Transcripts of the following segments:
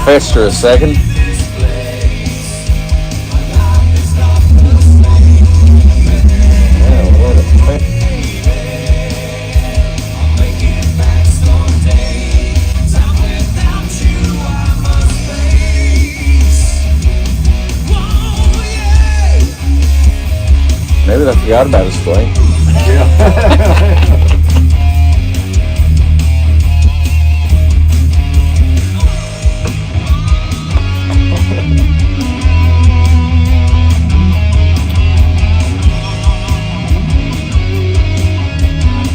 fester a second. Maybe I forgot about his play. Yeah.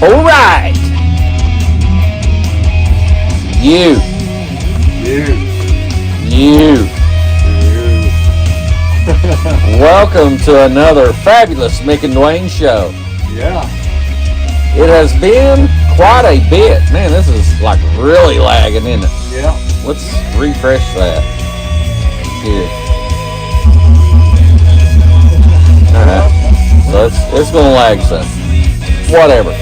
All right. You. Welcome to another fabulous Mick and Duane show. Yeah. It has been quite a bit. Man, this is like really lagging, isn't it? Yeah. Let's refresh that. Here. Alright. So it's gonna lag some. Whatever.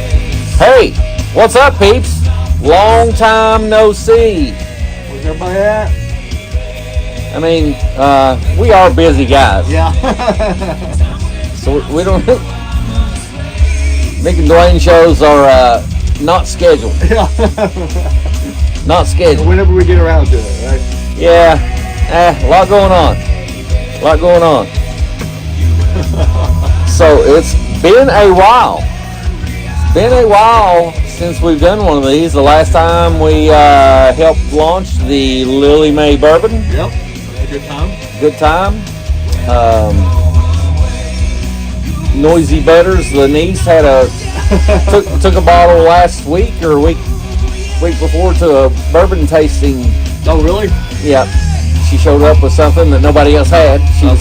Hey, what's up, peeps? Long time no see. Where's everybody at? I mean, we are busy guys. Yeah. So we don't. Mick and Duane shows are not scheduled. Yeah. Not scheduled. Whenever we get around to it, right? Yeah. A lot going on. So it's been a while. Since we've done one of these. The last time we helped launch the Lily May Bourbon. Yep. Good time. Noisy Butters, the niece had took a bottle last week or week before to a bourbon tasting. Oh, really? Yeah. She showed up with something that nobody else had. She was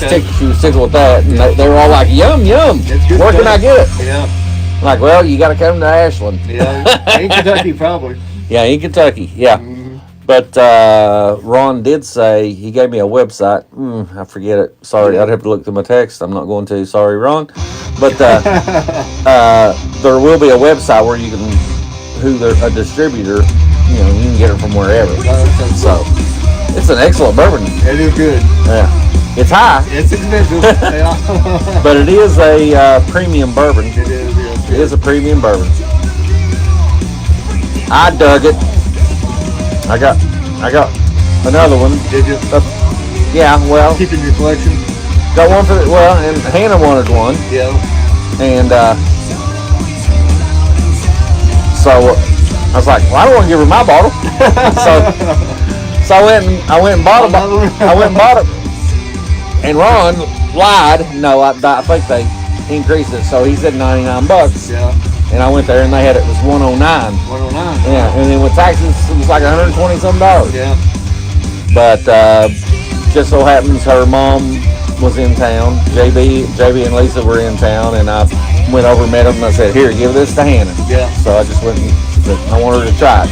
tickled with that, and they were all like, "Yum, yum! Where can I get it?" Yeah. I'm like, well, you got to come to Ashland. Yeah. In Kentucky, probably. Yeah, in Kentucky. Yeah. Mm-hmm. But Ron did say, he gave me a website. I forget it. Sorry, I'd have to look through my text. I'm not going to. Sorry, Ron. But there will be a website where you can, a distributor, you can get it from wherever. So it's an excellent bourbon. It is good. Yeah. It's high. It's expensive. Yeah. But it is a premium bourbon. It is. It is a premium bourbon. I dug it. I got another one. Did you? Yeah, well. Keeping your collection? Got one and Hannah wanted one. Yeah. And so I was like, well, I don't want to give her my bottle. so I went and bought it. And Ron lied. No, I think they increased it. So he said $99. Yeah. And I went there and they had it was $109. Yeah, and then with taxes it was like $120 some. Yeah. But just so happens her mom was in town. JB and Lisa were in town, and I went over and met them and I said, "Here, give this to Hannah." Yeah. So I just went and I want her to try it.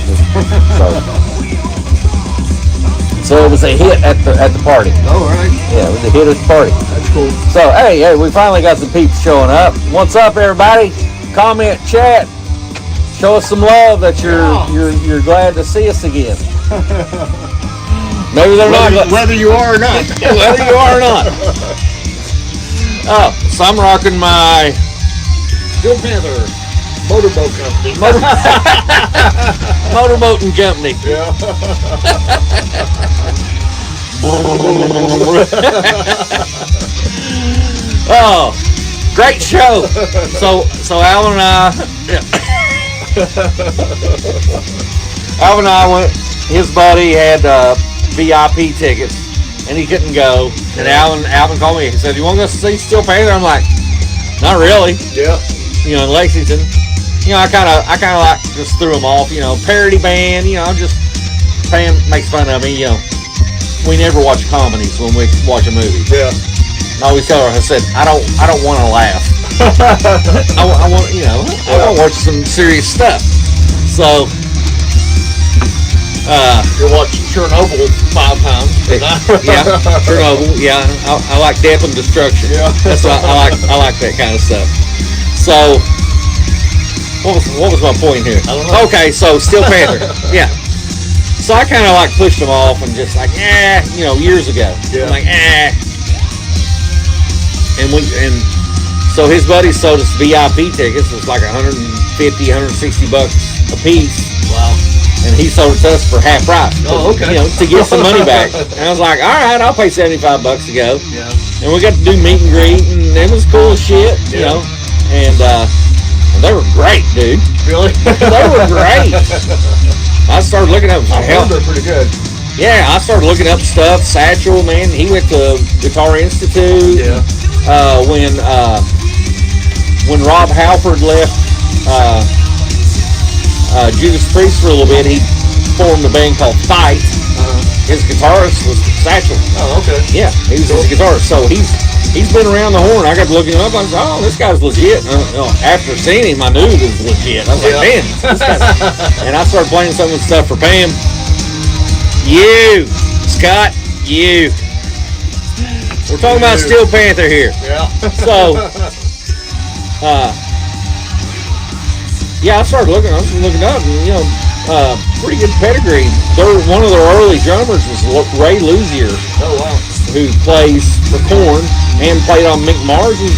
So it was a hit at the party. Oh, right. Yeah, it was a hit at the party. That's cool. So hey, we finally got some peeps showing up. What's up, everybody? Comment, chat, show us some love that you're glad to see us again. Maybe they're not. Whether you are or not. Whether you are or not. Oh, so I'm rocking my Steel Panther Motorboat Company. Motorboating Company. Yeah. Oh, great show. So Alan and I went. His buddy had VIP tickets, and he couldn't go. And Alvin called me. He said, "You want to go see Steel Panther?" I'm like, "Not really." Yeah. In Lexington. I kind of like just threw them off. Parody band. Just Pam makes fun of me. We never watch comedies when we watch a movie. Yeah. I always tell her, I said, I don't want to laugh. I want to watch some serious stuff. So, you're watching Chernobyl 5 times. Yeah, Chernobyl. Yeah, I like death and destruction. Yeah. That's why I like that kind of stuff. So, what was my point here? I don't know. Okay, so Steel Panther. Yeah. So I kind of like pushed them off and just like, years ago. Yeah. I'm like, And so his buddies sold us VIP tickets. It was like $150, $160 a piece. Wow. And he sold it to us for half price. Oh, okay. To get some money back. And I was like, all right, I'll pay $75 to go. Yeah. And we got to do meet and greet, and it was cool as shit, And they were great, dude. Really? They were great. I started looking up. They're pretty good. Yeah, I started looking up stuff. Satchel, man, he went to Guitar Institute. Yeah. When Rob Halford left Judas Priest for a little bit, he formed a band called Fight. His guitarist was Satchel. Oh, okay. Yeah, he was his guitarist. So he's been around the horn. I got to look him up. I was like, oh, this guy's legit. After seeing him, I knew he was legit. I was like, man, this guy's... And I started playing some of the stuff for Pam. You, Scott, you. We're talking about Steel Panther here. Yeah. So, I started looking. I was looking up, and pretty good pedigree. One of their early drummers was Ray Luzier. Oh wow. Who plays for Korn and played on Mick Mars's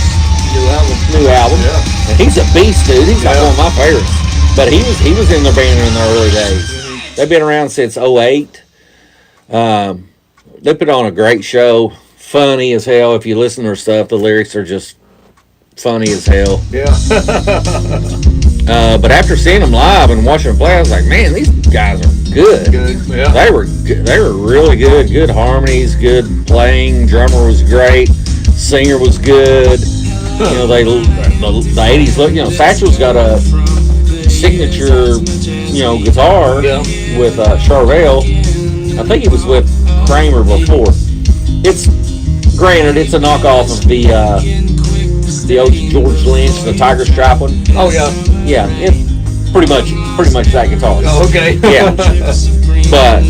new album. Yeah. And he's a beast, dude. He's like one of my favorites. But he was in their band in the early days. They've been around since '08. They put on a great show. Funny as hell. If you listen to their stuff, the lyrics are just funny as hell. Yeah. But after seeing them live and watching them play, I was like, man, these guys are good. Good. Yeah. They were really good. Good harmonies, good playing. Drummer was great. Singer was good. The '80s look. Satchel's got a signature, guitar with Charvel. I think he was with Kramer before. It's granted, it's a knockoff of the old George Lynch, the Tiger Stripe one. Oh yeah. Yeah, it's pretty much that guitar. Oh, okay. Yeah, but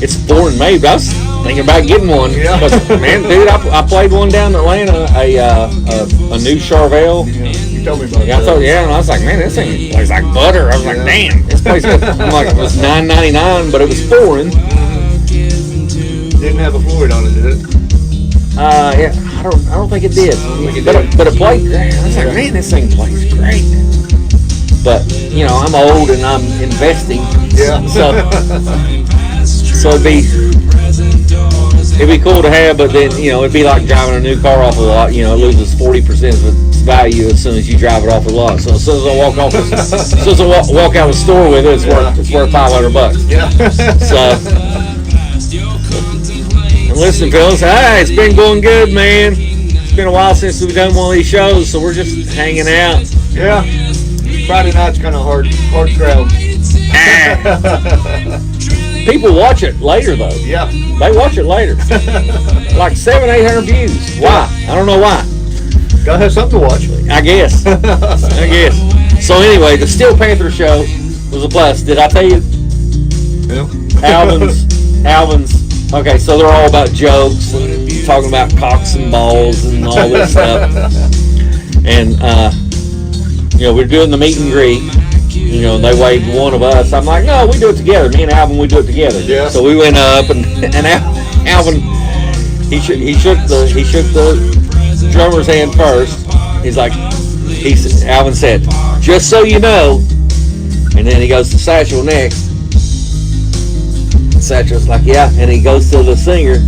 it's foreign made. But I was thinking about getting one. Yeah. But man, dude, I played one down in Atlanta, a new Charvel. You told me about Yeah, that. and I was like, man, this thing plays like butter. I was like, damn, this plays good. I'm like, it was $9.99, but it was foreign. Didn't have a Floyd on it, did it? Yeah, I don't think it did. But it played great. I was like, man, this thing plays great. But I'm old and I'm investing. Yeah. So it'd be cool to have, but then it'd be like driving a new car off the lot. It loses 40% of its value as soon as you drive it off the lot. So as soon as I walk out of the store with it, it's worth $500. Yeah. So. And listen, fellas, it's been going good, man. It's been a while since we've done one of these shows, so we're just hanging out. Yeah. Friday night's kind of hard crowd. People watch it later, though. Yeah. They watch it later. Like 700-800 views. Why? I don't know why. Gotta have something to watch. I guess. So anyway, the Steel Panther show was a blast. Did I tell you? Yeah. Albans. Okay, so they're all about jokes and talking about cocks and balls and all this stuff. And, we're doing the meet and greet. They waved one of us. I'm like, no, we do it together. Me and Alvin, we do it together. Yeah. So we went up, and Alvin, he shook the drummer's hand first. Alvin said, just so you know. And then he goes to Satchel next. Satchel's like, yeah, and he goes to the singer,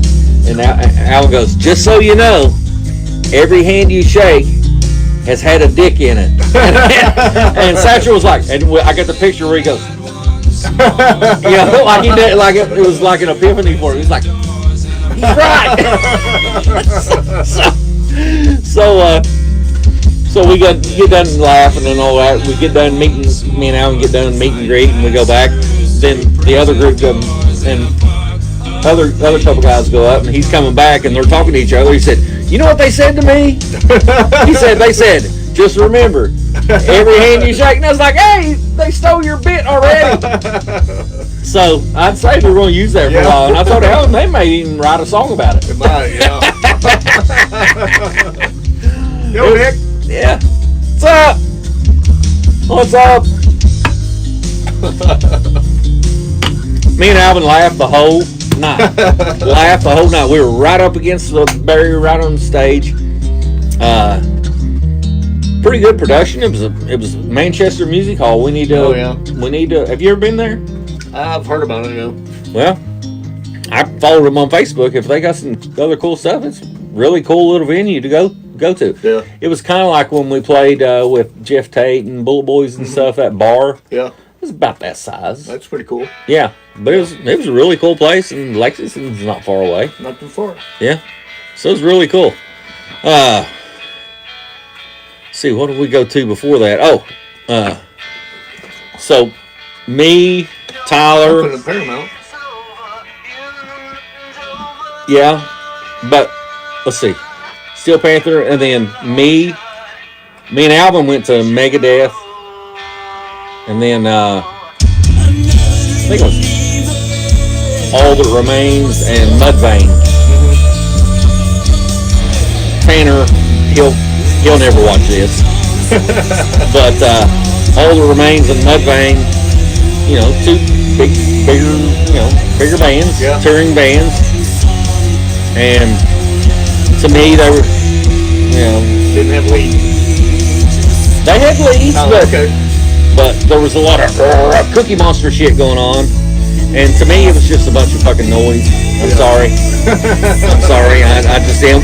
and Alvin goes, just so you know, every hand you shake has had a dick in it. And Satchel was like, and I got the picture where he goes, like he did, like it was like an epiphany for him. He's like, he's right. So we get done laughing and all that. We get done meeting, me and Alvin get done meet and greet, and we go back. Then the other group comes, and other couple guys go up, and he's coming back, and they're talking to each other. He said, you know what they said to me? They said, just remember, every hand you shake. And I was like, hey, they stole your bit already. So I'd say they're going to use that for a while. And I told Alan, they may even write a song about it. It might, yeah. Yo, Nick. Yeah. What's up? Me and Alvin laughed the whole night. Laughed the whole night. We were right up against the barrier, right on the stage. Pretty good production. It was Manchester Music Hall. We need to. Oh, yeah. We need to. Have you ever been there? I've heard about it, Well, I followed them on Facebook. If they got some other cool stuff, it's really cool little venue to go to. Yeah. It was kind of like when we played with Jeff Tate and Bullet Boys and stuff. That bar. Yeah. It was about that size. That's pretty cool. Yeah, but it was a really cool place, and Lexington's not far away. Not too far. Yeah, so it was really cool. See, what did we go to before that? Oh, so me, Tyler. Up in the Paramount. Yeah, but let's see, Steel Panther, and then me and Alvin went to Megadeth, and then I think it was All That Remains and Mudvayne. Tanner, he'll never watch this, but All That Remains and Mudvayne, you know, two bigger bands, Yeah. touring bands, and to me they were, you know, Didn't have lead. they had leads, Oh, but okay. there was a lot of Cookie Monster shit going on, and to me it was just a bunch of fucking noise. I'm Yeah. sorry. I'm sorry. I just am.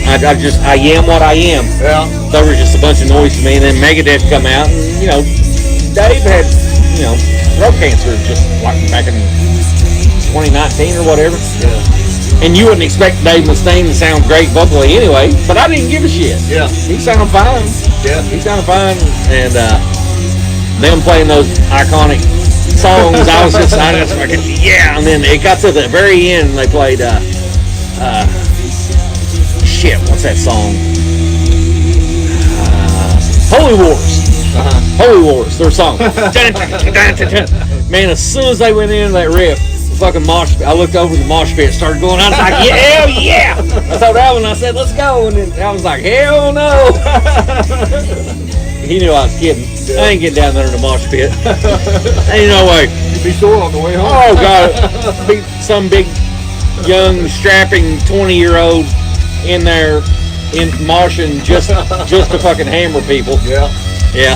I am what I am. Yeah. There was just a bunch of noise to me, and then Megadeth come out, and you know, Dave had, you know, throat cancer just like back in 2019 or whatever. Yeah. And you wouldn't expect Dave Mustaine to sound great vocally anyway, but I didn't give a shit. Yeah. He sounded fine. Yeah. He sounded fine, and them playing those iconic songs, I was fucking, yeah. And then it got to the very end, they played shit, what's that song? Holy Wars. Holy Wars, their song. Man, as soon as they went into that riff, the fucking mosh pit, I looked over, the mosh pit started going. I was like, yeah, hell yeah. I told Alvin, I said, let's go. And then Alvin's like, hell no. He knew I was kidding. I ain't getting down there in the mosh pit. Ain't no way. You'd be sore on the way home. Oh, God. Be some big, young, strapping 20-year-old in there in moshing just to fucking hammer people. Yeah. Yeah.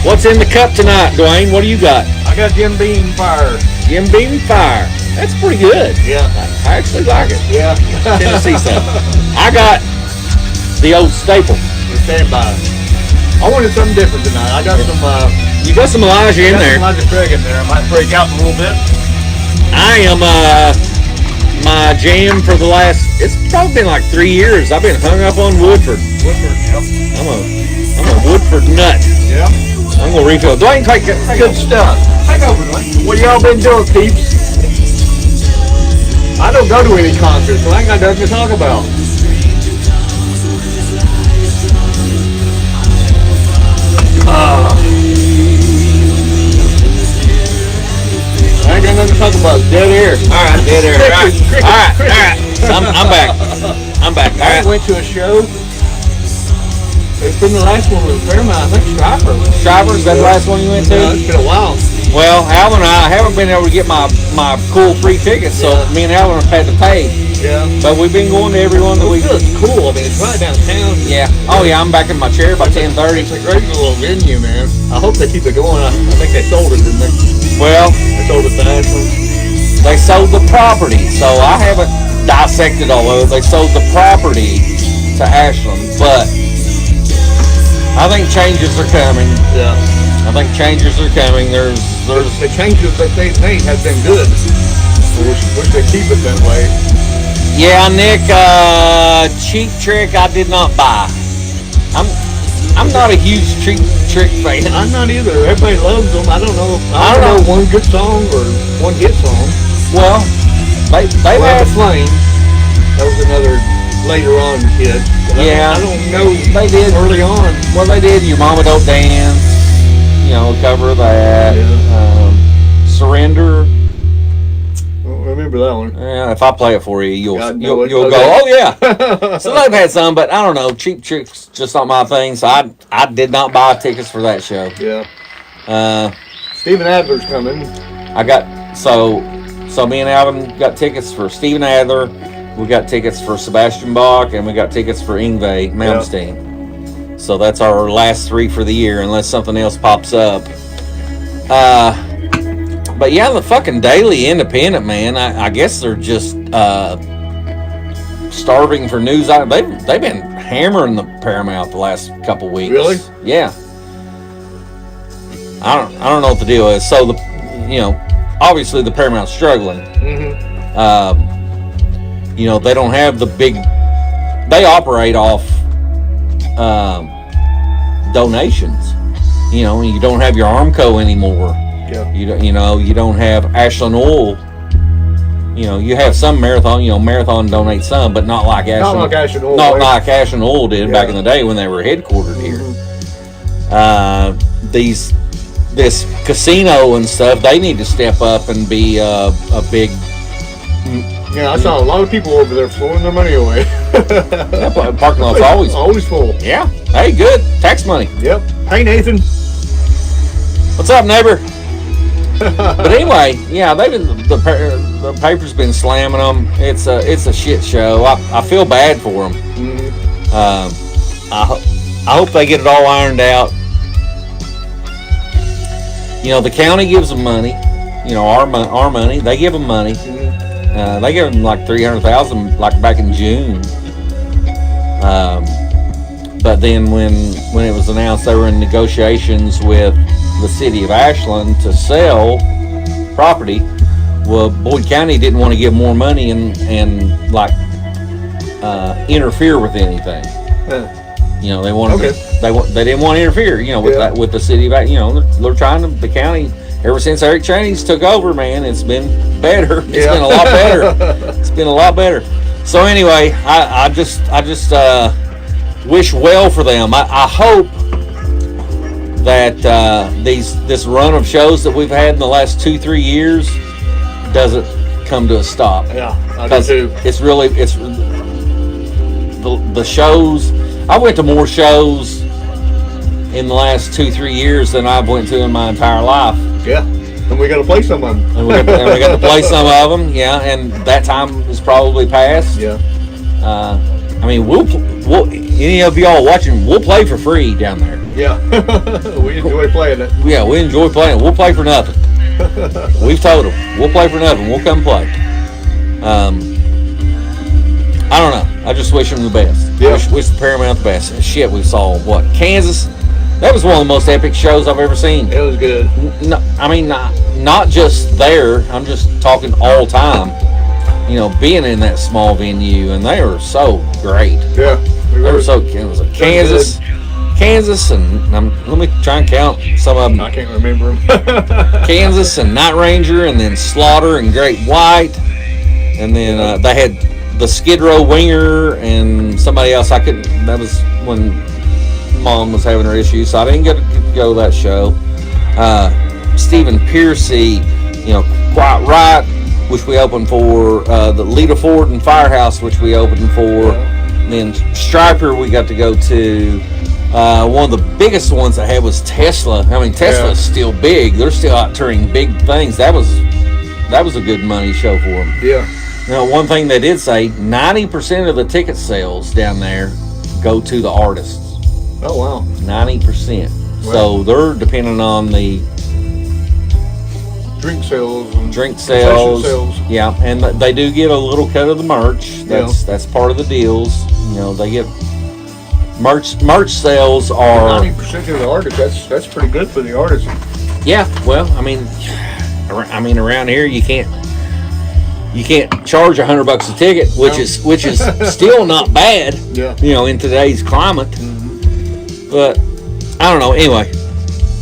What's in the cup tonight, Duane? What do you got? I got Jim Beam Fire. Jim Beam Fire. That's pretty good. Yeah. I actually like it. Yeah. Tennessee stuff. I got the old staple. Stand by. I wanted something different tonight. I got some. You got some Elijah in there. Elijah Craig in there. I might break out a little bit. I am my jam for the last. It's probably been like 3 years. I've been hung up on Woodford. Woodford. Yep. I'm a Woodford nut. Yeah. I'm gonna refill. Dwayne, take Good stuff. Take over, Dwayne. What y'all been doing, peeps? I don't go to any concerts, so I ain't got nothing to talk about. I ain't got nothing to talk about. Dead air. All right, dead air. All right. So I'm back. I'm back. All I right. went to a show. It's been the last one with Paramount. I think Striper. Shivers, that the last one you went to? Yeah, it's been a while. Well, Alvin and I haven't been able to get my cool free tickets, so me and Alvin have had to pay. Yeah. But we've been going to every one that we. It's cool. I mean, it's right downtown. Yeah. Oh yeah, I'm back in my chair by 10:30. It's a great little venue, man. I hope they keep it going. I think they sold it, didn't they? Well, They sold it to Ashland. they sold the property, so I haven't dissected all of it. They sold the property to Ashland, but I think changes are coming. Yeah. I think changes are coming. There's The changes that they made have been good. I wish they keep it that way. yeah, Nick, Cheap Trick I did not buy. I'm not a huge Cheap Trick fan. I'm not either. Everybody loves them. I don't know. I don't know one good song or one hit song. Well, they Well, had The Flame. That was another later on hit. Yeah. I don't know. They did. Early on. Well, they did Your Mama Don't Dance, you know, cover of that. Yeah. Surrender. I don't remember that one. Yeah, if I play it for you, you'll God, no, you'll okay. go, oh yeah. So they've had some, but I don't know. Cheap Trick's just not my thing. So I did not buy tickets for that show. Yeah. Uh, Steven Adler's coming. I got so me and Alvin got tickets for Steven Adler. We got tickets for Sebastian Bach, and we got tickets for Yngwie Malmsteen. So that's our last 3 for the year, unless something else pops up. But yeah, the fucking Daily Independent, man. I guess they're just starving for news. They've been hammering the Paramount the last couple weeks. Really? Yeah. I don't know what the deal is. So obviously the Paramount's struggling. They don't have the big. They operate off donations. You don't have your Armco anymore. Yeah. You don't have Ashland Oil. You have some Marathon. Marathon donates some, but not like Ashland. Not like Ashland Oil. Not like Ashland Oil did back in the day when they were headquartered here. This casino and stuff, they need to step up and be a big. Yeah, I saw a lot of people over there throwing their money away. Yeah, parking lot's always full. Yeah. Hey, good tax money. Yep. Hey, Nathan. What's up, neighbor? But anyway, yeah, the paper's been slamming them. It's a shit show. I feel bad for them. I hope they get it all ironed out. The county gives them money. Our money. They give them money. They give them like $300,000, like back in June. But then when it was announced they were in negotiations with the city of Ashland to sell property, well, Boyd County didn't want to give more money and interfere with anything. They wanted they didn't want to interfere. With the city of they're trying to the county. Ever since Eric Cheney's took over, man, it's been better. It's been a lot better. It's been a lot better. So anyway, I just wish well for them. I hope that this run of shows that we've had in the last 2-3 years doesn't come to a stop. Yeah, I do too. It's the shows. I went to more shows in the last 2-3 years than I've went to in my entire life. Yeah, and we got to play some of them. And we got to play some of them. Yeah, and that time is probably past. Yeah. We'll any of y'all watching, we'll play for free down there. Yeah, we enjoy playing it. Yeah, we enjoy playing it. We'll play for nothing. We've told them we'll play for nothing. We'll come play. I don't know. I just wish them the best. Yeah. Wish the Paramount the best. Shit, we saw Kansas. That was one of the most epic shows I've ever seen. It was good. Not just there. I'm just talking all time. Being in that small venue, and they were so great. Yeah, they were so. It was Kansas, and let me try and count some of them. I can't remember them. Kansas and Night Ranger, and then Slaughter and Great White, and then they had the Skid Row Winger and somebody else. That was when Mom was having her issues, so I didn't get to go to that show. Stephen Piercy, Quite Right, which we opened for, the Lita Ford and Firehouse, which we opened for. And then Striper we got to go to. One of the biggest ones I had was Tesla. Tesla's still big. They're still out touring big things. That was a good money show for them. Yeah. One thing they did say, 90% of the ticket sales down there go to the artists. Oh, wow. 90%. Wow. So they're depending on the drink sales. Yeah, and they do get a little cut of the merch. That's part of the deals. They get merch sales are 90% of the artists. That's pretty good for the artists. Yeah, well, around here you can't charge $100 a ticket, which is still not bad. Yeah. In today's climate. Mm-hmm. But I don't know. Anyway,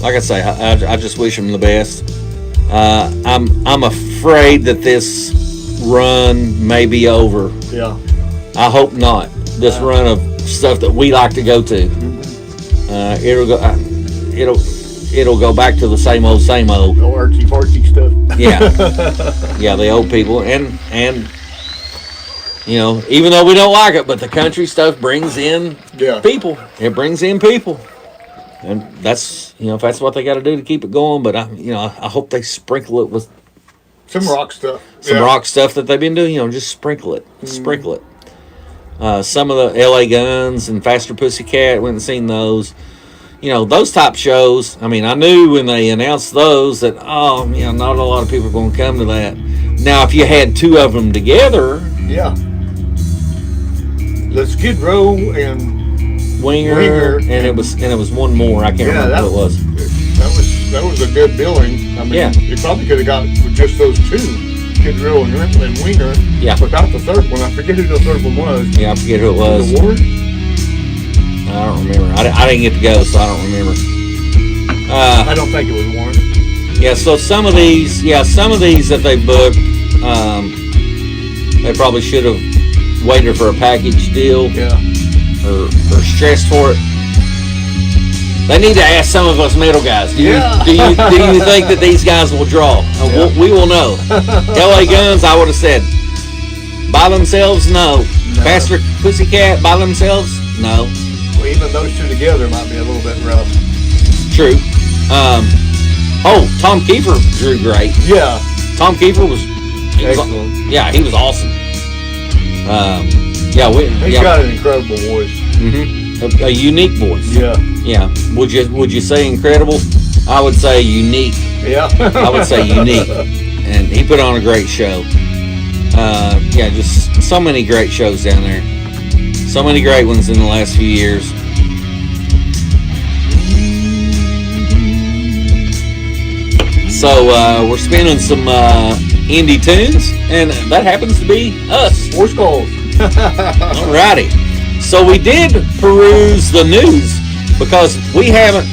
like I say, I just wish them the best. I'm afraid that this run may be over. Yeah. I hope not. This run of stuff that we like to go to. It'll go back to the same old. Artsy-fartsy stuff. Yeah, the old people and even though we don't like it, but the country stuff brings in people. It brings in people. And that's, if that's what they got to do to keep it going. But I hope they sprinkle it with Some rock stuff. some rock stuff that they've been doing. Just sprinkle it, sprinkle it. Some of the L.A. Guns and Faster Pussycat, went and seen those. Those type shows. I mean, I knew when they announced those that not a lot of people are going to come to that. Now, if you had two of them together, Yeah. The Skid Row and Winger, and it was one more. I can't remember what it was. That was a good billing. I mean, you probably could have got with just those two, Skid Row and Winger. Yeah. Without the third one, I forget who the third one was. Yeah, I forget who it was. The Ward? I don't remember. I didn't get to go, so I don't remember. I don't think it was Warren. Yeah, so some of these that they booked, they probably should have waited for a package deal. Yeah. Or stressed for it. They need to ask some of us metal guys. Do you think that these guys will draw? We will know. L.A. Guns, I would have said by themselves, no. Faster Pussycat by themselves, no. Well, even those two together might be a little bit rough. True. Tom Kiefer drew great. Yeah. Tom Kiefer was excellent. He was awesome. He's got an incredible voice. Mm-hmm. A unique voice. Yeah. Yeah. Would you say incredible? I would say unique. Yeah. I would say unique. And he put on a great show. Just so many great shows down there. So many great ones in the last few years. So we're spinning some indie tunes, and that happens to be us. Four Skulls. Alrighty. So we did peruse the news because we haven't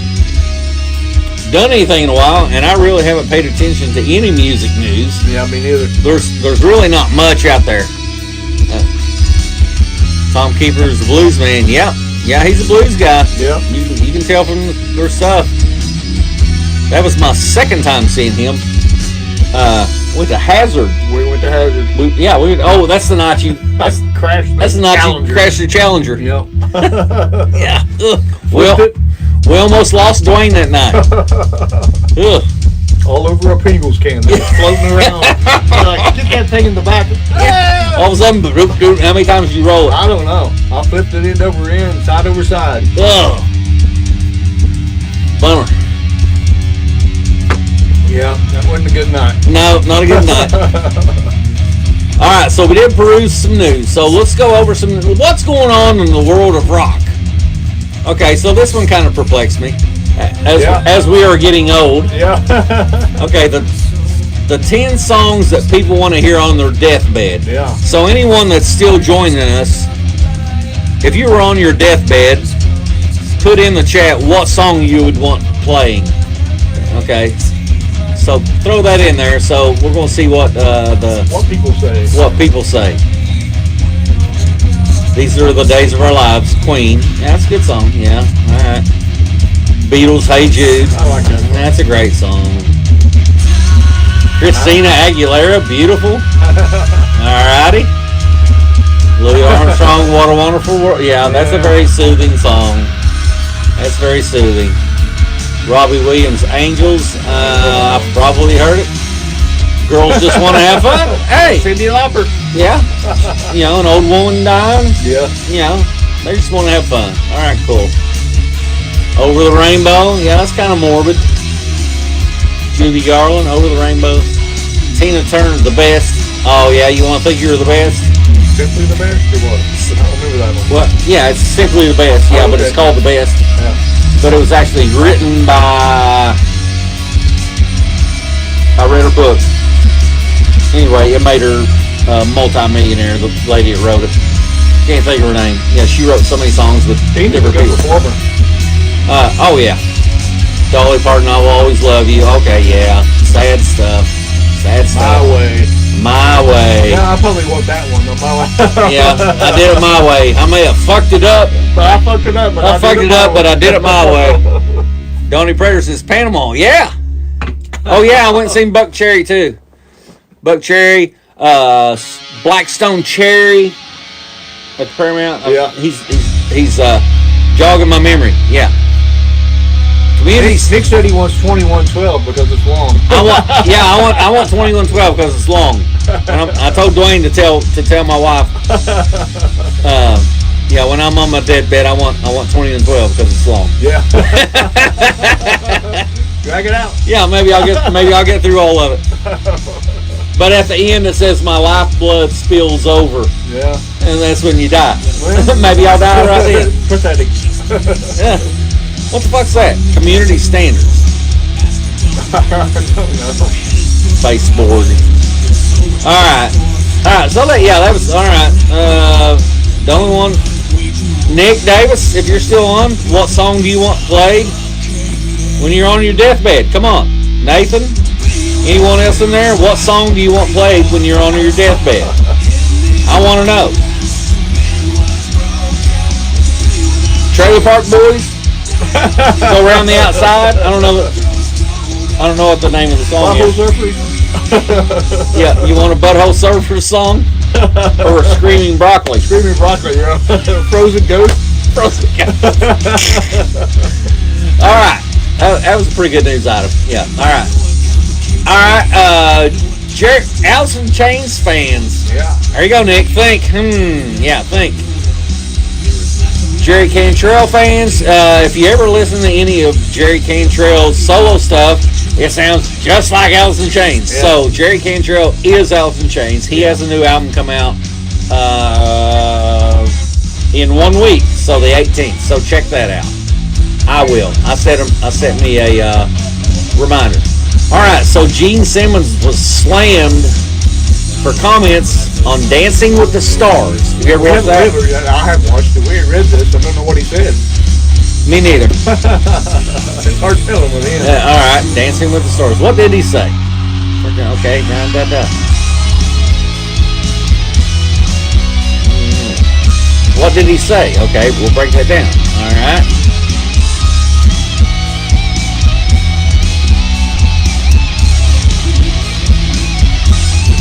done anything in a while, and I really haven't paid attention to any music news. Yeah, me neither. There's really not much out there. Tom Kiefer's the blues man. Yeah, he's a blues guy. Yeah. You can tell from their stuff. That was my second time seeing him. Went to Hazard. We went to Hazard. That's the night you. That's the night you crashed your Challenger. Yeah. Yeah. We almost lost Duane that night. All over a Pringles can. They was floating around. Like, get that thing in the back. Yeah. All of a sudden, how many times did you roll it? I don't know. I flipped it end over end, side over side. Ugh. Bummer. Yeah, that wasn't a good night. No, not a good night. All right, so we did peruse some news. So let's go over what's going on in the world of rock. Okay, so this one kind of perplexed me as we are getting old. Yeah. Okay, the 10 songs that people want to hear on their deathbed. Yeah. So anyone that's still joining us, if you were on your deathbed, put in the chat what song you would want playing. Okay. So throw that in there. So we're going to see what people say. These are the days of our lives. Queen. Yeah, that's a good song. Yeah. All right. Beatles, Hey Jude. I like that. That's a great song. Christina Aguilera, beautiful. Alrighty. Louis Armstrong, What a Wonderful World. Yeah, that's a very soothing song. That's very soothing. Robbie Williams, Angels. I've probably heard it. Girls Just Want to Have Fun. Hey. Cyndi Lauper. Yeah. An old woman dying. Yeah. They just want to have fun. All right, cool. Over the Rainbow. Yeah, that's kind of morbid. Judy Garland, Over the Rainbow. Tina Turner, The Best. Oh, yeah, you want to think you're the best? Simply the Best or what? I don't remember that one. Well, yeah, it's Simply the Best. Yeah, but it's called The Best. Yeah. But it was actually written by... I read her book. Anyway, it made her multi-millionaire, the lady that wrote it. Can't think of her name. Yeah, she wrote so many songs with different people. Oh, yeah. Dolly Parton, I Will Always Love You. Okay, yeah. Sad stuff. My Way. Yeah, I probably want that one. My Way. Yeah, I did it my way. I may have fucked it up. But I fucked it up. But I did it my way. Donnie Prater says Panama. Yeah. Oh, yeah, I went and seen Buck Cherry, too. Buck Cherry, Blackstone Cherry at the Paramount. Yeah. He's jogging my memory. Yeah. Community. Nick said he wants 2112 because it's long. I want 2112 because it's long. And I told Duane to tell my wife. Yeah, when I'm on my deathbed, I want 2112 because it's long. Yeah. Drag it out. Yeah, maybe I'll get through all of it. But at the end, it says my lifeblood spills over. Yeah. And that's when you die. Well, maybe I'll die right then. Pathetic. Yeah. What the fuck's that? Community standards. I don't know. Baseboard. All right. So that was all right. The only one, Nick Davis, if you're still on, what song do you want played when you're on your deathbed? Come on, Nathan. Anyone else in there? What song do you want played when you're on your deathbed? I want to know. Trailer Park Boys. Go around the outside. I don't know what the name of the song is. Yeah, you want a Butthole Surfer song? Or a Screaming Broccoli? Screaming Broccoli, yeah. Frozen Ghost. Frozen Ghost. All right. That was a pretty good news item. Yeah. All right. Alice in Chains fans. Yeah. There you go, Nick. Think. Yeah, think. Jerry Cantrell fans, if you ever listen to any of Jerry Cantrell's solo stuff, it sounds just like Alice in Chains. Yeah. So Jerry Cantrell is Alice in Chains. He has a new album come out in 1 week, so the 18th. So check that out. I will. I set me a reminder. All right. So Gene Simmons was slammed for comments on Dancing with the Stars. Have you ever watched that? I haven't watched it. We ain't read this. I don't know what he said. Me neither. It's hard telling with him. All right, Dancing with the Stars. What did he say? Okay, What did he say? Okay, we'll break that down. All right.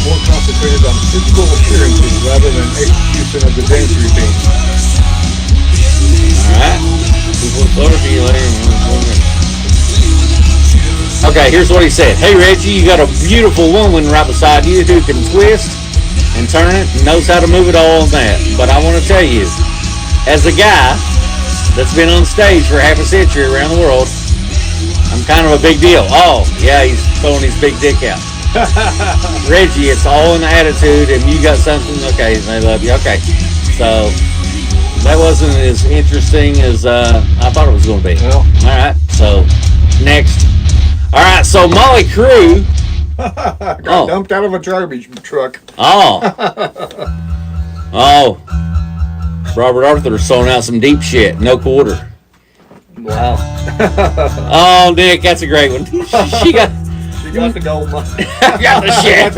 More concentrated on physical appearances rather than execution of the dance routine. Alright. Okay, here's what he said. Hey Reggie, you got a beautiful woman right beside you who can twist and turn it and knows how to move it all on that. But I want to tell you, as a guy that's been on stage for half a century around the world, I'm kind of a big deal. Oh, yeah, he's throwing his big dick out. Reggie, it's all in the attitude, and you got something. Okay, they love you. Okay, so that wasn't as interesting as I thought it was going to be. Well, all right. So next, all right. So Molly Crew got dumped out of a garbage truck. Oh, Robert Arthur's throwing out some deep shit. No quarter. Wow. Oh, Nick, that's a great one. She got the gold mine. got the shaft.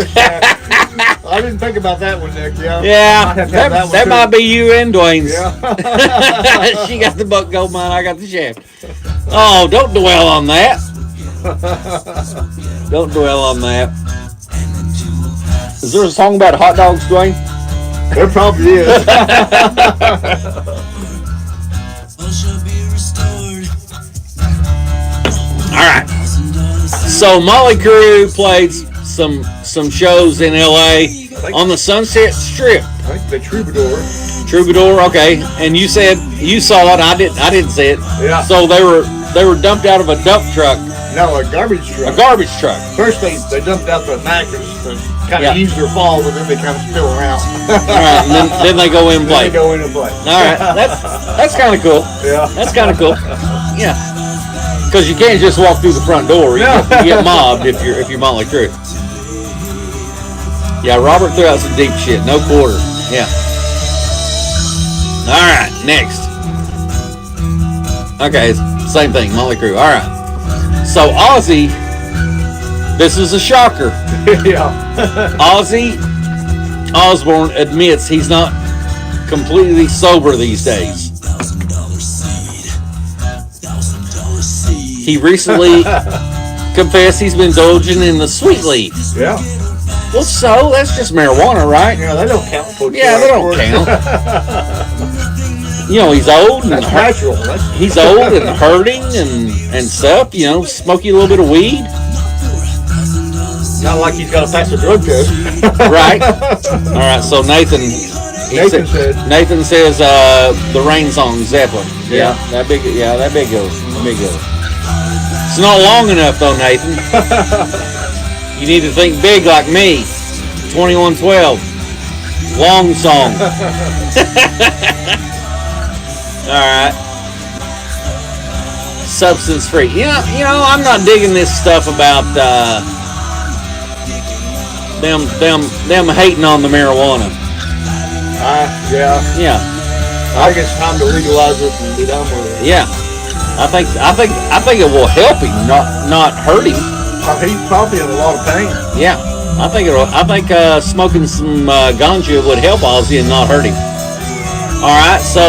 I didn't think about that one, Nick. Yeah. Yeah, that might be you and Duane's. Yeah. She got the buck gold mine. I got the shaft. Oh, don't dwell on that. Don't dwell on that. Is there a song about hot dogs, Duane? There probably is. All right. So Molly Crew played some shows in L.A. on the Sunset Strip. I think the Troubadour. Troubadour, okay. And you said you saw it. I didn't see it. Yeah. So they were dumped out of a dump truck. No, a garbage truck. A garbage truck. First they dumped out the mattress to kind of ease their fall, and then they kind of spill around. All right, and then they go in and play. All right, that's kind of cool. Yeah. That's kind of cool. Yeah. Because you can't just walk through the front door. You get mobbed if you're Molly Crew. Yeah, Robert threw out some deep shit. No quarter. Yeah. All right, next. Okay, same thing. Molly Crew. All right. So Ozzy, this is a shocker. Yeah. Ozzy Osbourne admits he's not completely sober these days. He recently confessed he's been indulging in the sweet leaf. Yeah. Well, so that's just marijuana, right? Yeah, they don't count. Yeah, they don't count. you know, he's old and That's natural. he's old and hurting and stuff. You know, smoking a little bit of weed. Not like he's got to pass a drug test. Right. All right. So Nathan. Nathan says the Rain song, Zeppelin. Yeah, that big. Yeah, that big goes. Big goes. It's not long enough though, Nathan. You need to think big like me. 2112. Long song. All right. Substance free. You know, I'm not digging this stuff about them hating on the marijuana. Yeah. Yeah. I think it's time to legalize it and be done with it. Yeah. I think it will help him, not hurt him. He's probably in a lot of pain. Yeah. I think smoking some ganja would help Ozzy and not hurt him. All right, so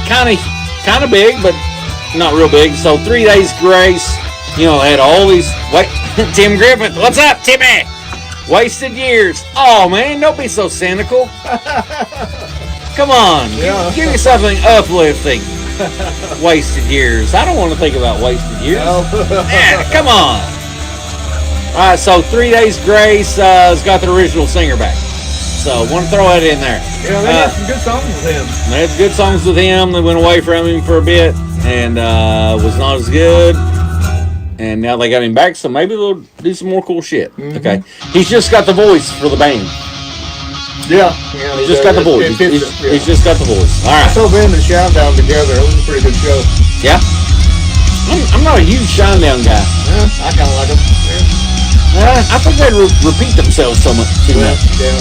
kind of big, but not real big. So 3 days grace. You know, had all these. Wait, Tim Griffith, what's up, Timmy? Wasted years. Oh man, don't be so cynical. Come on, give me something uplifting. Wasted years. I don't want to think about wasted years. No. Yeah, come on. All right, so 3 days grace has got the original singer back. So want to throw that in there. Yeah, they had some good songs with him. They had good songs with him. They went away from him for a bit and was not as good. And now they got him back, so maybe they'll do some more cool shit. Mm-hmm. Okay, he's just got the voice for the band. Yeah, he's just got the voice. He's just got the voice. All right. I saw them and Shinedown together. It was a pretty good show. Yeah, I'm not a huge Shinedown guy. Yeah, I kind of like them. Yeah. I think they repeat themselves so much too much. Yeah.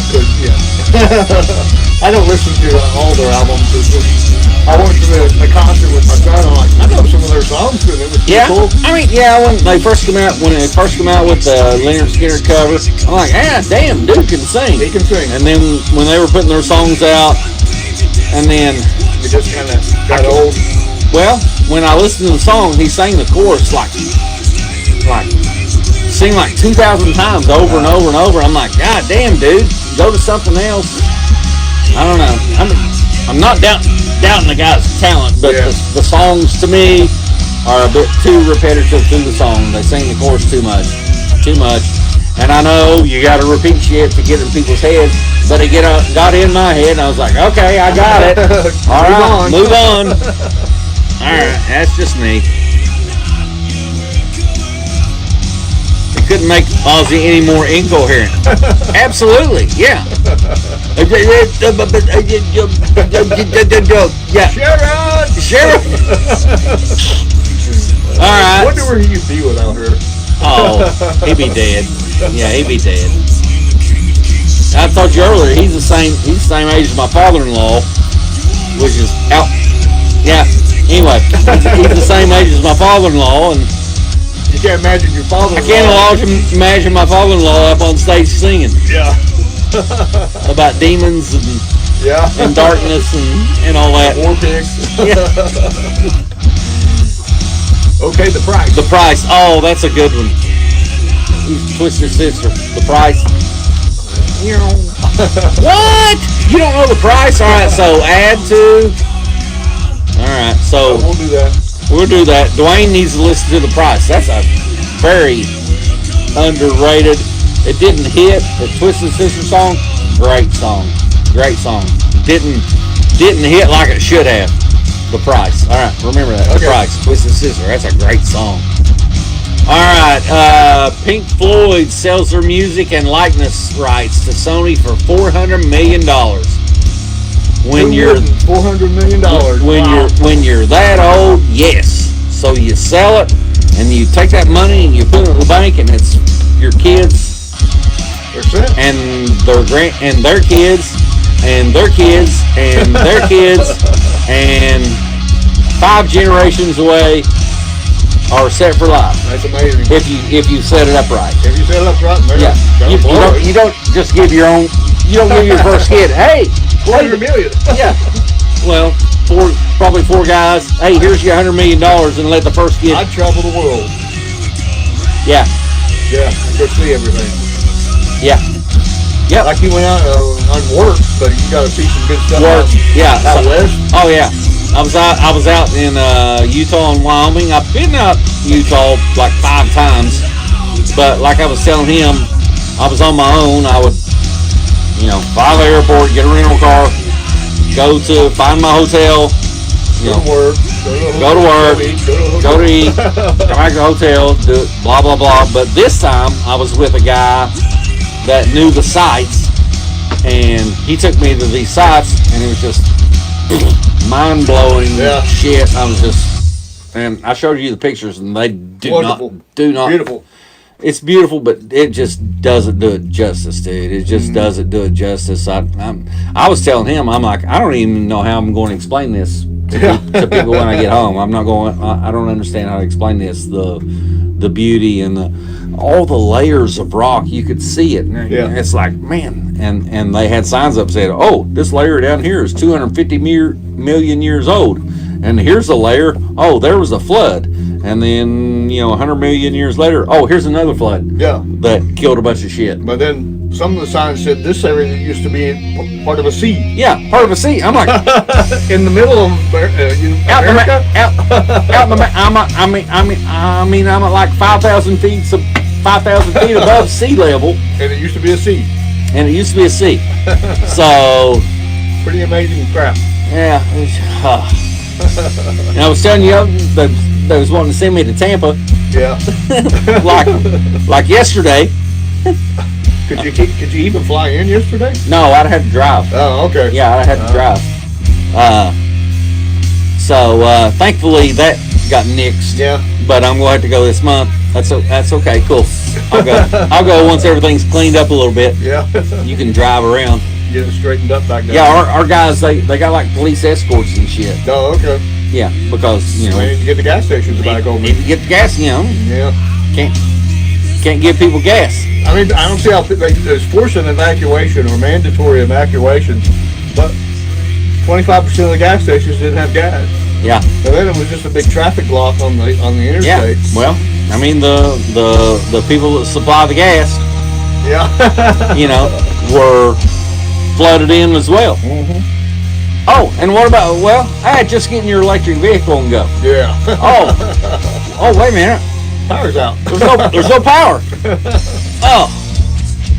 I don't listen to all their albums. I went to the concert with my son. I'm like, I know some of their songs, and it was cool. I mean, when they first come out with the Leonard Skinner cover, I'm like, damn, dude can sing. He can sing. And then when they were putting their songs out, and then it just kind of got old. Well, when I listened to the song, he sang the chorus like sing like 2,000 times over and over and over. I'm like, God damn, dude, go to something else. I don't know. I'm not doubting the guy's talent, but the songs to me are a bit too repetitive through the song. They sing the chorus too much. And I know you got to repeat shit to get in people's heads, but it got in my head, and I was like, okay, I got it. All right, move on. All right, that's just me. Couldn't make Ozzy any more incoherent. Absolutely, yeah. Sharon. All right. I wonder where he'd be without her. Oh, he'd be dead. Yeah, he'd be dead. I told you earlier, he's the same age as my father-in-law, which is out. Yeah. Anyway, he's the same age as my father-in-law, and you can't imagine your father-in-law. I can't imagine my father-in-law up on stage singing. Yeah. About demons and darkness and all that. War pigs. Yeah. Okay, The Price. The Price. Oh, that's a good one. Twisted Sister. The Price. What? You don't know The Price? All right, so add to. All right, so we'll do that. We'll do that. Duane needs to listen to The Price. That's a very underrated. It didn't hit. The Twisted Sister song, great song. Didn't hit like it should have. The Price. All right, remember that. The Price, Twisted Sister. That's a great song. All right, Pink Floyd sells their music and likeness rights to Sony for $400 million. When you're $400 million. When you're that old, yes. So you sell it, and you take that money and you put it in the bank, and it's your kids, and their kids, and their kids, and their kids, and 5 generations away are set for life. That's amazing. If you set it up right. If you set it up right, man. You don't just give your own. You don't give your first kid. Hey. $400 million. Yeah. Well, probably 4 guys. Hey, here's your $100 million, and let the first kid. I'd travel the world. Yeah. Yeah, go see everything. Yeah. Yep. Like you went out on work, but you got to see some good stuff. Work. Yeah. Out west. Oh yeah. I was out in Utah and Wyoming. I've been out Utah like 5 times, but like I was telling him, I was on my own. I would, fly to the airport, get a rental car, find my hotel, go to work, go to eat, come back to the hotel, do it, blah blah blah. But this time I was with a guy that knew the sites, and he took me to these sites, and it was just mind blowing shit. I was just, and I showed you the pictures, and they do not beautiful. It's beautiful, but it just doesn't do it justice, dude. It just doesn't do it justice. I was telling him, I'm like, I don't even know how I'm going to explain this to people when I get home. I don't understand how to explain this. The beauty and all the layers of rock, you could see it. It's like, man, and they had signs up saying, oh, this layer down here is 250 million years old, and here's a layer. Oh, there was a flood, and then 100 million years later, oh, here's another flood. Yeah, that killed a bunch of shit. But then some of the signs said this area used to be part of a sea. Yeah, part of a sea. I'm like, in the middle of America. I'm at like 5,000 feet, 5,000 feet above sea level. And it used to be a sea. So, pretty amazing crap. Yeah. And I was telling you, they was wanting to send me to Tampa. Yeah. like yesterday. Could you even fly in yesterday? No, I'd have to drive. Oh, okay. Yeah, I'd have to drive. So thankfully that got nixed. Yeah. But I'm going to have to go this month. That's okay. Cool. I'll go once everything's cleaned up a little bit. Yeah. You can drive around. Get it straightened up back there. Yeah, our guys they got like police escorts and shit. Oh, okay. Yeah, because we need to get the gas stations back open. Need to get the gas, Yeah. Can't give people gas. I mean, I don't see how there's forced an evacuation or mandatory evacuations, but 25% of the gas stations didn't have gas. Yeah. And then it was just a big traffic block on the interstate. Yeah. Well, I mean the people that supply the gas. Yeah. Were flooded in as well. Mm-hmm. Oh, and what about, just getting your electric vehicle and go. Yeah. Oh, wait a minute. Power's out. There's no power. Oh,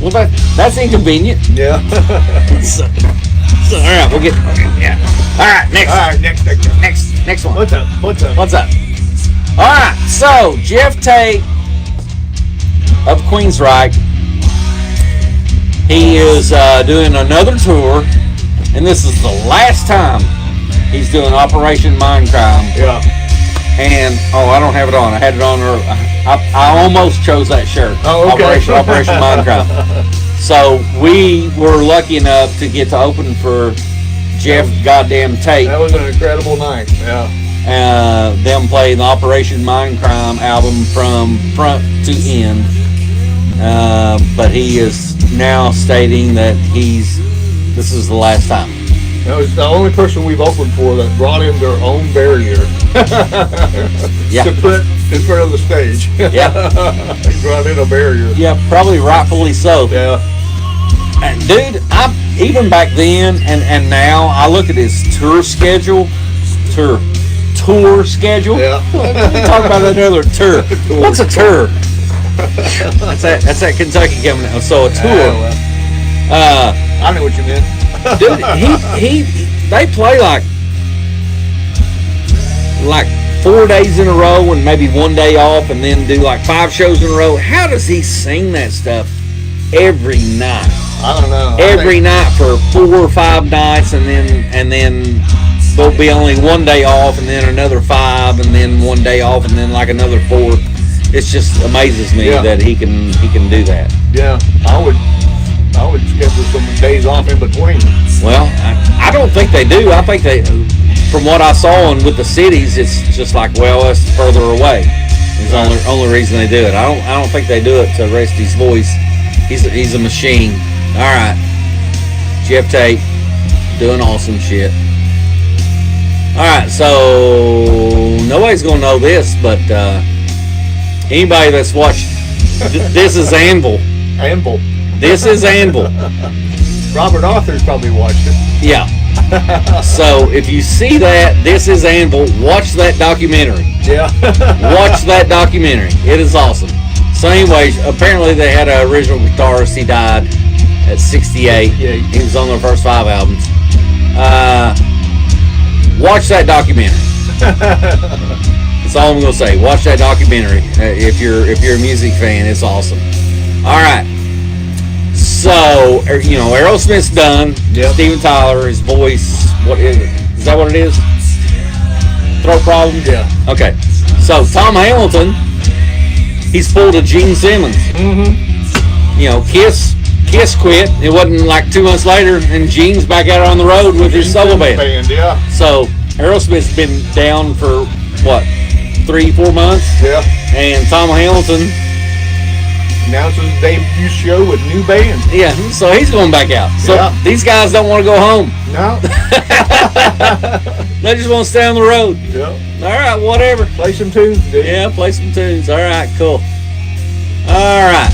well that's inconvenient. Yeah. So all right, we'll get. Yeah. All right, next one. What's up? All right, so Jeff Tate of Queensryche. He is doing another tour, and this is the last time he's doing Operation Mindcrime. Yeah. And I don't have it on. I had it on earlier. I almost chose that shirt. Oh, okay. Operation Mindcrime. So we were lucky enough to get to open for Jeff goddamn Tate. That was an incredible night. Yeah. Them playing the Operation Mindcrime album from front to end. But he is now stating that this is the last time. That was the only person we've opened for that brought in their own barrier to put in front of the stage. Yeah. He brought in a barrier. Yeah, probably rightfully so. Yeah. And dude, even back then and now, I look at his tour schedule. Yeah. Talk about another tour. What's a tour? That's that Kentucky coming out. So a tour. I know what you meant. Dude, they play like 4 days in a row and maybe 1 day off, and then do like 5 shows in a row. How does he sing that stuff every night? I don't know. Every night for 4 or 5 nights, and then there'll be only 1 day off, and then another 5, and then 1 day off, and then like another 4. It just amazes me that he can do that. Yeah, I would schedule some days off in between. Well, I don't think they do. I think they, from what I saw and with the cities, it's just like, it's further away. It's the only reason they do it. I don't think they do it to rest his voice. He's a machine. All right, Jeff Tate doing awesome shit. All right, so nobody's gonna know this, but anybody that's watched, this is Anvil. Anvil. This is Anvil. Robert Arthur's probably watched it. Yeah. So if you see that, This is Anvil, watch that documentary. Yeah. Watch that documentary. It is awesome. So anyways, apparently they had an original guitarist. He died at 68. Yeah. He was on their first 5 albums. Watch that documentary. That's all I'm gonna say. Watch that documentary. If you're a music fan, it's awesome. All right. So Aerosmith's done. Yep. Steven Tyler, his voice. What is it? Is that what it is? Throat problem? Yeah. Okay. So Tom Hamilton, he's pulled a Gene Simmons. Mm-hmm. Kiss quit. It wasn't like 2 months later, and Gene's back out on the road with his solo band. Yeah. So Aerosmith's been down for what, 3-4 months? Yeah. And Tom Hamilton announces his debut show with new band. Yeah, so he's going back out. So these guys don't want to go home. No. They just want to stay on the road. Yeah. All right, whatever. Play some tunes, dude. Yeah, play some tunes. All right, cool. All right.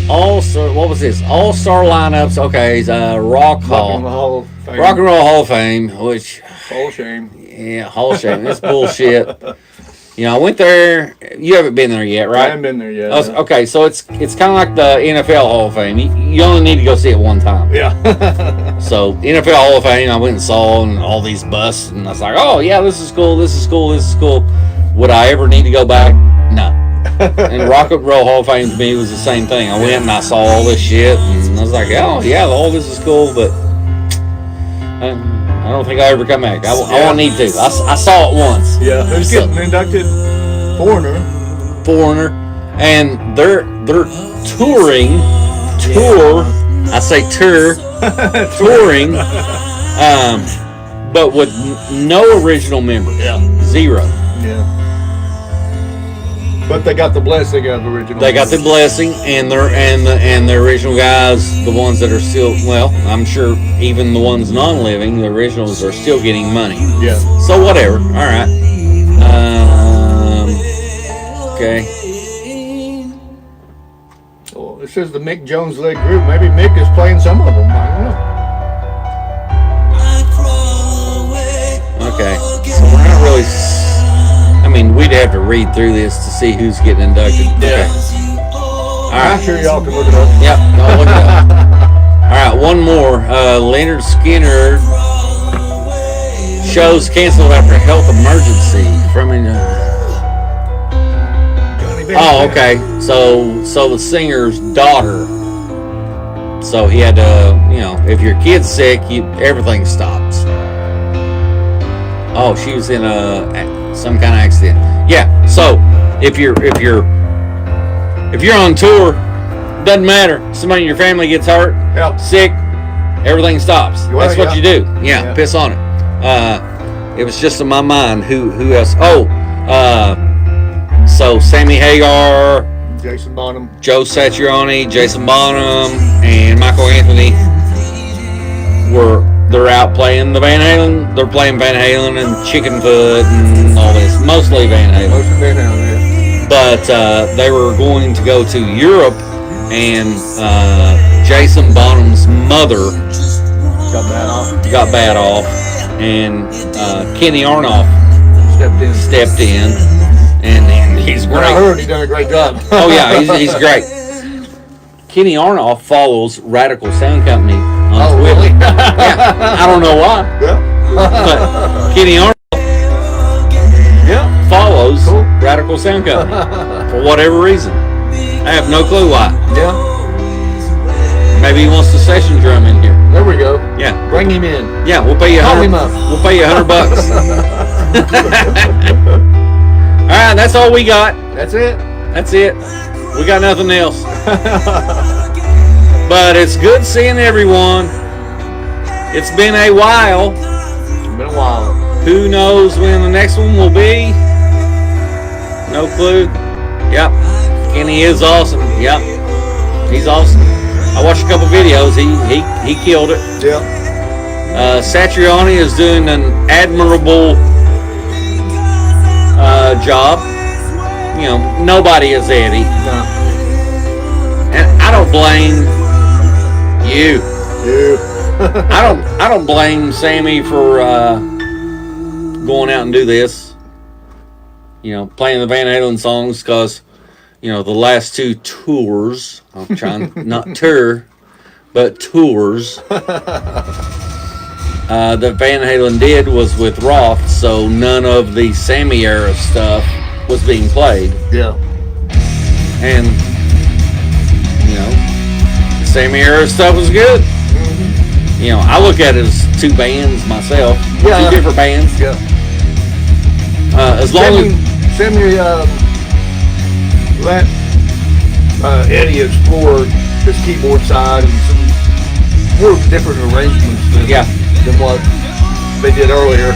All-star, what was this? All-star lineups. Okay, it's Rock and Roll Hall of Fame, which... Hall of Shame. Yeah, Hall of Shame. That's bullshit. I went there. You haven't been there yet, right? I haven't been there yet. Okay, so it's kind of like the NFL Hall of Fame. You only need to go see it one time. Yeah. So NFL Hall of Fame, I went and saw and all these busts, and I was like, oh yeah, this is cool. This is cool. This is cool. Would I ever need to go back? No. And Rock and Roll Hall of Fame to me was the same thing. I went and I saw all this shit, and I was like, oh yeah, all this is cool, but I don't think I'll ever come back. I won't need to. I saw it once. Yeah. Who's getting inducted? Foreigner, and they're touring. I say touring. But with no original members. Yeah. 0. Yeah. But they got the blessing of original. They got the blessing, and the original guys, the ones that are still, well, I'm sure even the ones non-living, the originals are still getting money. Yeah. So whatever. All right. Okay. Well, it says the Mick Jones-led group. Maybe Mick is playing some of them. I don't know. Okay. So we're not really. I mean, we'd have to read through this to see who's getting inducted. Yeah. Okay. All right. I'm sure y'all can look it up. Yep. I'll look it up. All right. One more. Leonard Skinner show's canceled after health emergency from Oh, okay. So the singer's daughter. So he had to, if your kid's sick, everything stops. Oh, she was in some kind of accident. Yeah. So if you're on tour, doesn't matter. Somebody in your family gets hurt, sick, everything stops. That's what you do. Yeah, piss on it. It was just in my mind. Who else? Oh. So Sammy Hagar, Jason Bonham, Joe Satriani, Jason Bonham, and Michael Anthony they're out playing the Van Halen. They're playing Van Halen and Chickenfoot and all this. Mostly Van Halen. But they were going to go to Europe, and Jason Bonham's mother got bad off, and Kenny Arnoff stepped in. And he's great. I heard he done a great job. Oh yeah, he's great. Kenny Arnoff follows Radical Sound Company on Twitter. Really? Yeah, I don't know why. Yeah. But Kenny Arnoff follows Radical Sound Company for whatever reason. I have no clue why. Yeah. Maybe he wants the session drum in here. There we go. Yeah. Bring him in. Yeah, we'll pay you $100. We'll pay you $100. All right, that's all we got. That's it. We got nothing else. But it's good seeing everyone. It's been a while. Who knows when the next one will be? No clue. Yep. Kenny is awesome. Yep. He's awesome. I watched a couple videos. He killed it. Yeah. Satriani is doing an admirable job. Nobody is Eddie. No. And I don't blame You. I don't blame Sammy for going out and do this. You know, playing the Van Halen songs because, you know, the last 2 tours, I'm trying not tour, but tours, that Van Halen did was with Roth, so none of the Sammy era stuff was being played. Yeah. And, you know, the Sammy era stuff was good. You know, I look at it as 2 bands myself. Yeah. 2 different bands. Yeah. As long as Sammy let Eddie explore his keyboard side and some more different arrangements than what they did earlier.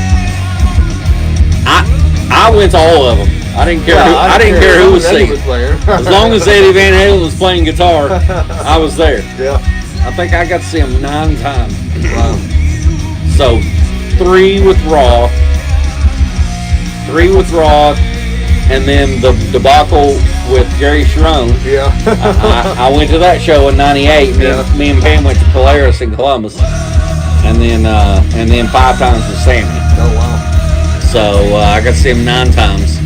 I went to all of them. I didn't care. I didn't care who was singing. As long as Eddie Van Halen was playing guitar, I was there. Yeah. I think I got to see him 9 times. Wow. So 3 with Roth, and then the debacle with Jerry Sharon. Yeah. I went to that show in '98. Me and Pam went to Polaris in Columbus, and then 5 times with Sammy. Oh wow. So I got to see him 9 times.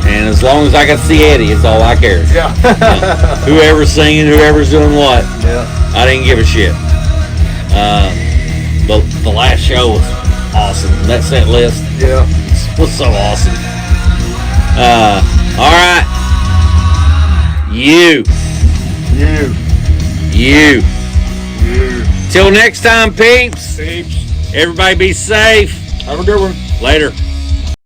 And as long as I got to see Eddie, it's all I cared. Yeah. Whoever's singing, whoever's doing what, yeah. I didn't give a shit. The last show was awesome. That set list was so awesome. All right. You. Till next time, peeps. Everybody be safe. Have a good one. Later.